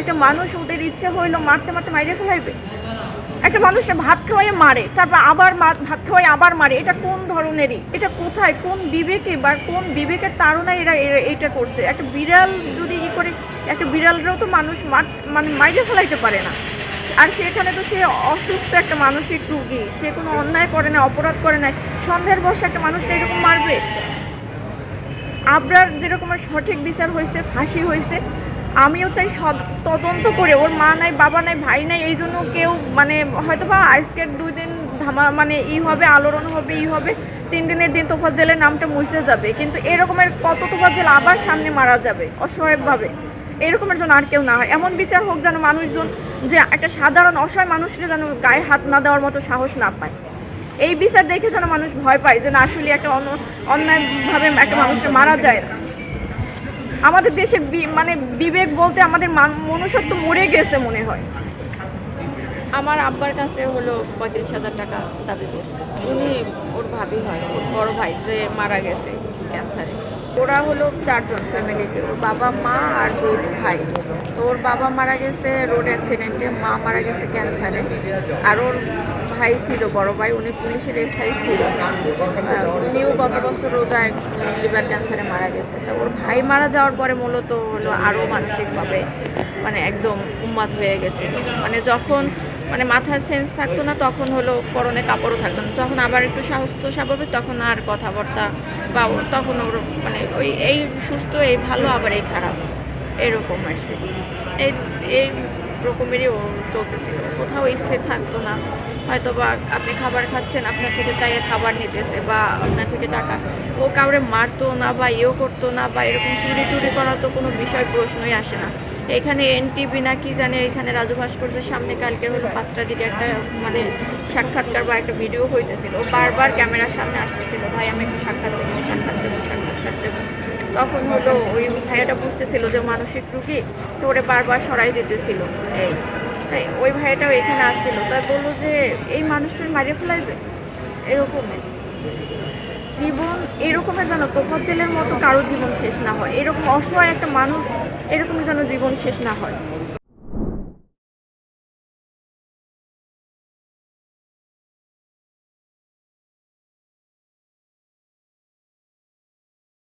একটা মানুষ ওদের ইচ্ছে হইলো মারতে মারতে মাইরে ফেলাইবে? একটা মানুষটা ভাত খাওয়াইয়ে মারে, তারপর আবার ভাত খাওয়াই আবার মারে, এটা কোন ধরনেরই? এটা কোথায়, কোন বিবেকে বা কোন বিবেকের তাড়নায় এরা এটা করছে? একটা বিড়াল যদি করে, একটা বিড়ালরাও তো মানুষ মানে মাইরে ফেলাইতে পারে না। আর সেখানে তো সে অসুস্থ একটা মানসিক রুগী, সে কোনো অন্যায় করে না, অপরাধ করে নাই, সন্দেহের বশে একটা মানুষটা এরকম মারবে? আবরার যেরকমের সঠিক বিচার হয়েছে, ফাঁসি হয়েছে, আমিও চাই তদন্ত করে, ওর মা নাই, বাবা নাই, ভাই নাই, এই জন্য কেউ মানে হয়তো বা আজকের 2 দিন মানে হবে, আলোড়ন হবে, হবে, 3 দিনের দিন তোফাজ্জেলের নামটা মুছে যাবে, কিন্তু এরকমের কত তোফাজ্জেল আবার সামনে মারা যাবে অসহায়ভাবে। এরকমের জন্য আর কেউ না হয়, এমন বিচার হোক যেন মানুষজন, যে একটা সাধারণ অসহায় মানুষের যেন গায়ে হাত না দেওয়ার মতো সাহস না পায়। এই বিচার দেখে যেন মানুষ ভয় পায় যে না, আসলে একটা অন্যায়ভাবে একটা মানুষের মারা যায় না। আমাদের দেশের মানে বিবেক বলতে আমাদের মনুষ্যত্ব মরে গেছে মনে হয়। আমার আব্বার কাছে হলো 35,000 টাকা দাবি করছে। উনি ওর ভাবি হয়, ওর বড় ভাই যে মারা গেছে ক্যান্সারে। ওরা হলো 4 জন ফ্যামিলিতে, ওর বাবা, মা আর 2 ভাই। তো ওর বাবা মারা গেছে রোড অ্যাক্সিডেন্টে, মা মারা গেছে ক্যান্সারে, আর ওর ভাই ছিল বড় ভাই, উনি পুলিশের এসআই ছিল। উনিও গত বছর রোজায় লিভার ক্যান্সারে মারা গেছে। তো ওর ভাই মারা যাওয়ার পরে মূলত হলো আরও মানসিকভাবে মানে একদম উন্মাদ হয়ে গেছিল। মানে যখন মানে মাথার সেন্স থাকতো না, তখন হলো পরনে কাপড়ও থাকতো না, তখন আবার একটু স্বাস্থ্য স্বাভাবিক, তখন আর কথাবার্তা বা তখন ওর মানে ওই এই সুস্থ, এই ভালো, আবার এই খারাপ, এরকম আসছে। এই এই রকমেরই ও চলতেছিল, কোথাও স্থির থাকতো না। হয়তো বা আপনি খাবার খাচ্ছেন, আপনার থেকে চাইয়ে খাবার নিতেছে বা আপনার থেকে টাকা, ও কাউরে মারতো না বা ইয়েও করতো না, বা এরকম চুরি টুরি করার তো কোনো বিষয় প্রশ্নই আসে না। এখানে এনটিভি না কি জানে, এখানে রাজু ভাস্কর্যের সামনে কালকের হলো 5টার দিকে একটা মানে সাক্ষাৎকার বা একটা ভিডিও হইতেছিল, বারবার ক্যামেরার সামনে আসতেছিল, ভাই আমি একটু সাক্ষাৎ দেবো, সাক্ষাৎকার দেবো। তখন হলো ওই ভাইয়াটা বুঝতেছিল যে মানসিক রুগী, তো ওরে বারবার সরাই দিতেছিল। তাই ওই ভাইয়াটাও এখানে আসছিল, তাই বললো যে এই মানুষটার মারিয়ে ফেলাইবে। এরকমের জীবন, এরকমের যেন তোফাজ্জেলের মতো কারো জীবন শেষ না হয়, এরকম অসহায় একটা মানুষ এরকম যেন জীবন শেষ না হয়।